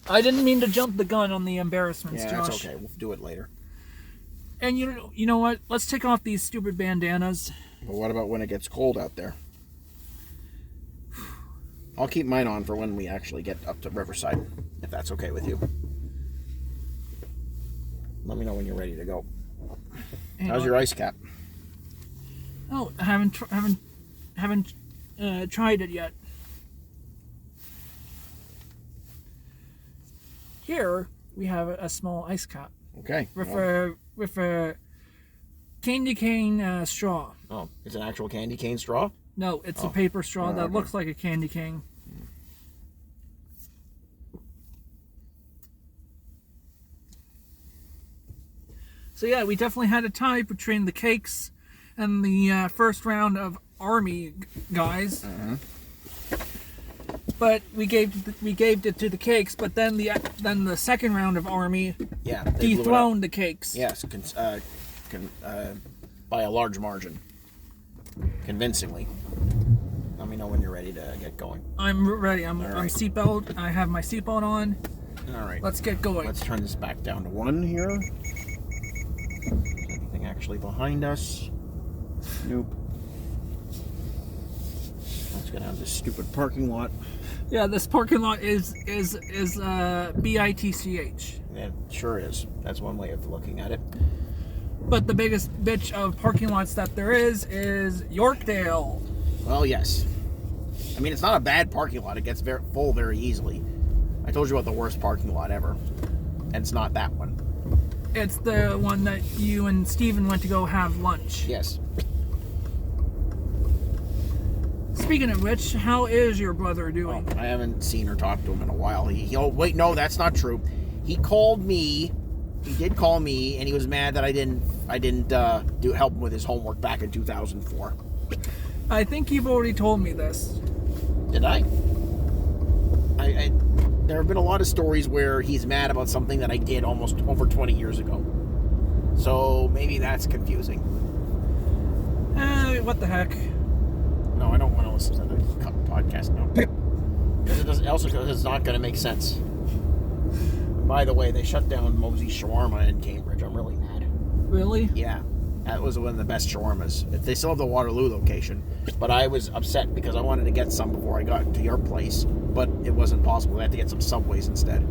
I didn't mean to jump the gun on the embarrassments, Yeah, Josh. that's okay. We'll do it later. And you know what? Let's take off these stupid bandanas. But what about when it gets cold out there? I'll keep mine on for when we actually get up to Riverside, if that's okay with you. Let me know when you're ready to go. How's your ice cap? Oh, I haven't tried it yet. Here we have a small ice cap. Okay. With a candy cane straw. Oh, it's an actual candy cane straw? No, it's a paper straw that okay. looks like a candy cane. So yeah, we definitely had a tie between the cakes and the first round of army guys. But we gave it to the cakes. But then the second round of army dethroned the cakes. Yes, by a large margin, convincingly. Let me know when you're ready to get going. I'm ready. I'm right. seatbelt. I have my seatbelt on. All right. Let's get going. Let's turn this back down to 1 here. Anything actually behind us? Nope. Let's get out of this stupid parking lot. Yeah, this parking lot is BITCH. It sure is. That's one way of looking at it. But the biggest bitch of parking lots that there is Yorkdale. Well, yes. I mean, it's not a bad parking lot. It gets very full very easily. I told you about the worst parking lot ever. And it's not that one. It's the one that you and Steven went to go have lunch. Yes. Speaking of which, how is your brother doing? I haven't seen or talked to him in a while. Oh, wait, no, that's not true. He called me. He did call me, and he was mad that I didn't help him with his homework back in 2004. I think you've already told me this. Did I? There have been a lot of stories where he's mad about something that I did almost over 20 years ago. So maybe that's confusing. What the heck? No, I don't want to listen to the podcast now. Because it's not going to make sense. By the way, they shut down Mosey's Shawarma in Cambridge. I'm really mad. Really? Yeah. That was one of the best shawarmas. They still have the Waterloo location. But I was upset because I wanted to get some before I got to your place. But it wasn't possible. I had to get some Subways instead.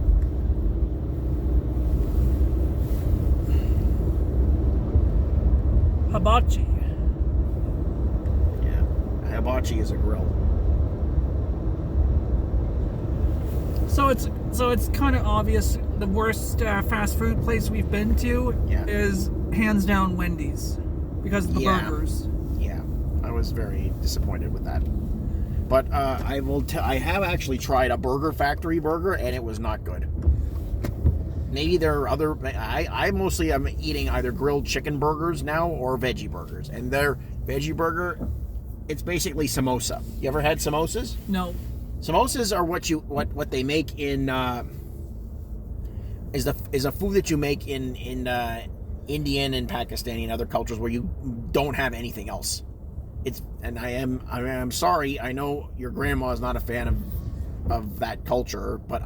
Hibachi. Yeah. Hibachi is a grill. So it's kind of obvious the worst fast food place we've been to is hands down Wendy's because of the burgers. Yeah, I was very disappointed with that. But I have actually tried a Burger Factory burger and it was not good. Maybe there are other. I mostly am eating either grilled chicken burgers now or veggie burgers, and their veggie burger, it's basically samosa. You ever had samosas? No. Samosas are what they make in is a food that you make in Indian and Pakistani and other cultures where you don't have anything else. I'm sorry. I know your grandma is not a fan of that culture, but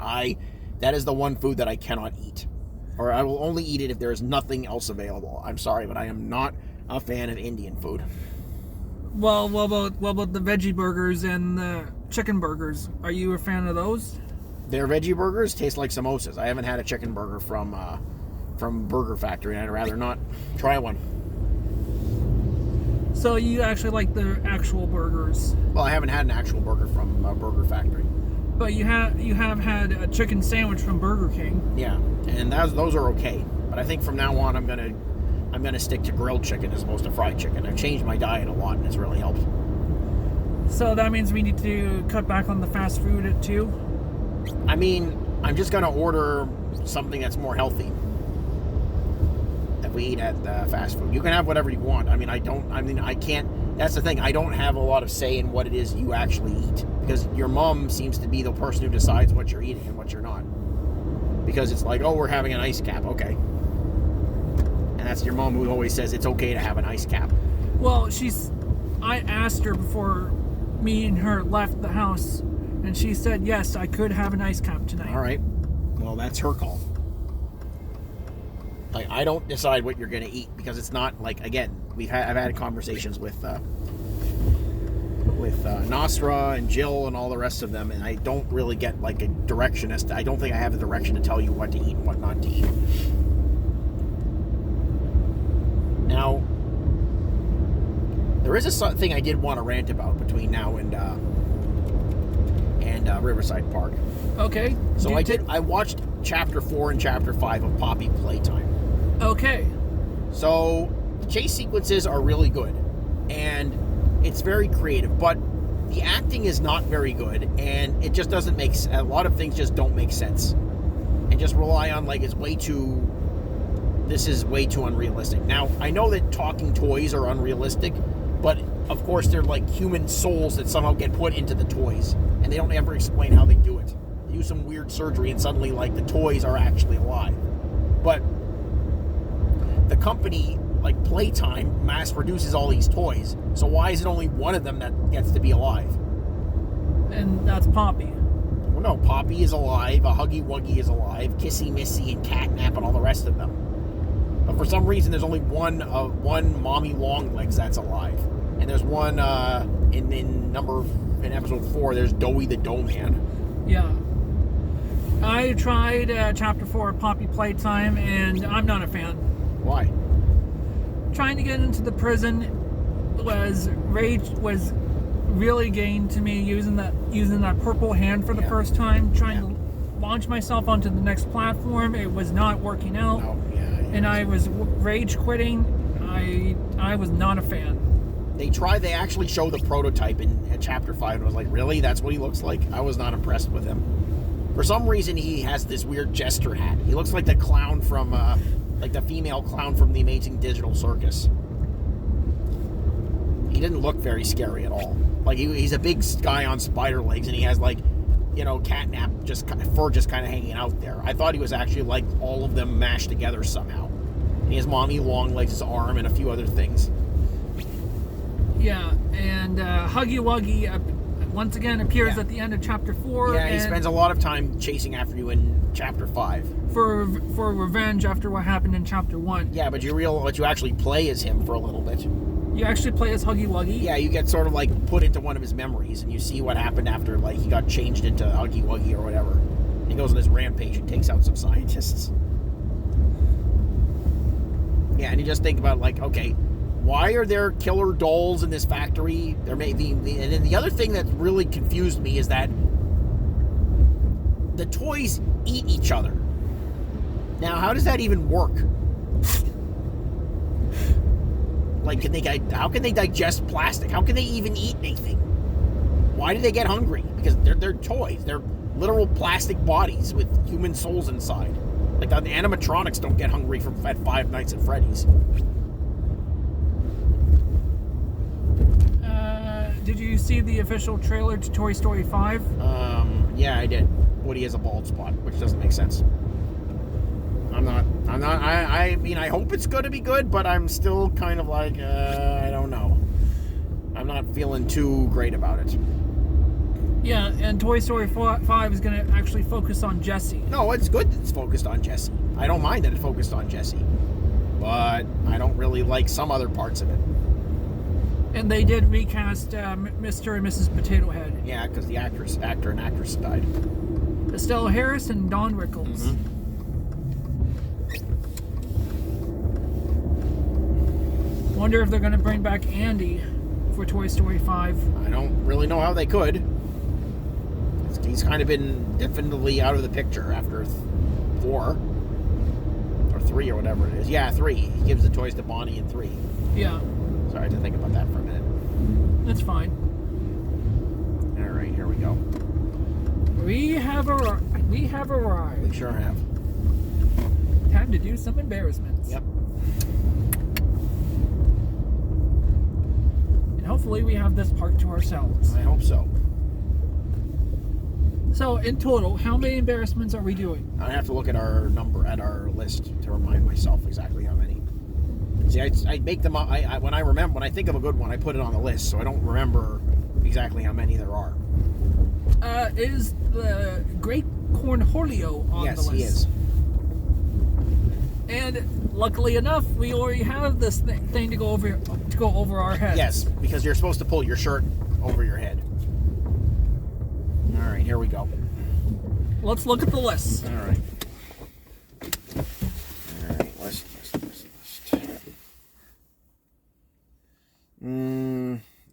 that is the one food that I cannot eat, or I will only eat it if there is nothing else available. I'm sorry, but I am not a fan of Indian food. Well, what about the veggie burgers and the chicken burgers? Are you a fan of those? Their veggie burgers taste like samosas. I haven't had a chicken burger from Burger Factory, and I'd rather not try one. So you actually like the actual burgers? Well, I haven't had an actual burger from Burger Factory. But you have had a chicken sandwich from Burger King. Yeah, and those are okay. But I think from now on, I'm gonna stick to grilled chicken as opposed to fried chicken. I've changed my diet a lot, and it's really helped. So that means we need to cut back on the fast food too? I mean, I'm just gonna order something that's more healthy that we eat at fast food. You can have whatever you want. I can't. That's the thing. I don't have a lot of say in what it is you actually eat because your mom seems to be the person who decides what you're eating and what you're not. Because it's like, oh, we're having an ice cap. Okay. And that's your mom who always says it's okay to have an ice cap. Well, I asked her before me and her left the house, and she said, yes, I could have an ice cap tonight. All right. Well, that's her call. Like, I don't decide what you're going to eat because it's not like, again, I've had conversations with Nasra and Jill and all the rest of them, and I don't really get like a direction as to. I don't think I have a direction to tell you what to eat and what not to eat. Now, there is a thing I did want to rant about between now and Riverside Park. Okay. So I watched Chapter 4 and Chapter 5 of Poppy Playtime. Okay. So the chase sequences are really good, and it's very creative, but the acting is not very good, and it just doesn't make a lot of things just don't make sense, and just rely on like this is way too unrealistic. Now, I know that talking toys are unrealistic, but of course they're like human souls that somehow get put into the toys, and they don't ever explain how they do it. They use some weird surgery, and suddenly like the toys are actually alive. But the company, like Playtime, mass produces all these toys, so why is it only one of them that gets to be alive? And that's Poppy. Well, no, Poppy is alive, a Huggy Wuggy is alive, Kissy Missy and Catnap and all the rest of them. But for some reason, there's only one Mommy Longlegs that's alive, and there's one in episode 4. There's Doughy the Dough Man. Yeah. I tried Chapter 4 of Poppy Playtime, and I'm not a fan. Why? Trying to get into the prison was really getting to me, using that purple hand for the first time, trying to launch myself onto the next platform. It was not working out. No, and I was rage quitting. I was not a fan. They actually show the prototype in Chapter 5, and I was like, really? That's what he looks like? I was not impressed with him. For some reason, he has this weird jester hat. He looks like the clown from, like the female clown from the Amazing Digital Circus. He didn't look very scary at all. Like, he's a big guy on spider legs, and he has, like, Catnap fur just kind of hanging out there. I thought he was actually like all of them mashed together somehow. And he has Mommy Longlegs' arm and a few other things. Yeah, and Huggy Wuggy once again appears at the end of Chapter 4. Yeah, he spends a lot of time chasing after you in Chapter 5. For revenge after what happened in Chapter 1. Yeah, but you actually play as him for a little bit. You actually play as Huggy Wuggy? Yeah, you get sort of like put into one of his memories, and you see what happened after like he got changed into Huggy Wuggy or whatever. He goes on this rampage and takes out some scientists. Yeah, and you just think about like, okay, why are there killer dolls in this factory? There may be, and then the other thing that really confused me is that the toys eat each other. Now, how does that even work? Like, how can they digest plastic? How can they even eat anything? Why do they get hungry? Because they're toys. They're literal plastic bodies with human souls inside. Like, the animatronics don't get hungry at Five Nights at Freddy's. Did you see the official trailer to Toy Story 5? Yeah, I did. Woody has a bald spot, which doesn't make sense. I mean, I hope it's going to be good, but I'm still kind of like, I don't know. I'm not feeling too great about it. Yeah, and Toy Story 5 is going to actually focus on Jessie. No, it's good that it's focused on Jessie. I don't mind that it's focused on Jessie. But I don't really like some other parts of it. And they did recast Mr. and Mrs. Potato Head. Yeah, because the actor and actress died. Estelle Harris and Don Rickles. Mm-hmm. Wonder if they're going to bring back Andy for Toy Story 5. I don't really know how they could. He's kind of been definitely out of the picture after 4 or 3 or whatever it is. Yeah, 3. He gives the toys to Bonnie in 3. Yeah. Sorry, I had to think about that for a minute. That's fine. All right, here we go. We have arrived. We sure have. Time to do some embarrassments. Yep. And hopefully we have this part to ourselves. I hope so. So, in total, how many embarrassments are we doing? I have to look at our list to remind myself exactly how many. See, I make them up. When I think of a good one, I put it on the list, so I don't remember exactly how many there are. Is the great Cornholio on Yes, the list. he is. And luckily enough, we already have this thing to go over our heads. Yes, because you're supposed to pull your shirt over your head. All right, here we go. Let's look at the list. All right. List.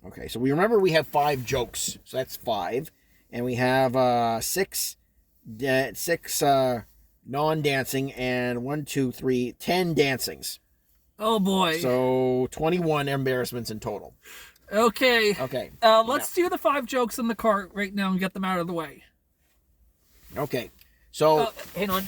Okay, so we remember we have 5 jokes, so that's 5, and we have 6 non-dancing and 1, 2, 3, 10 dancings. Oh boy. So 21 embarrassments in total. Okay. Okay. Let's do the 5 jokes in the cart right now and get them out of the way. Okay. So Hang on.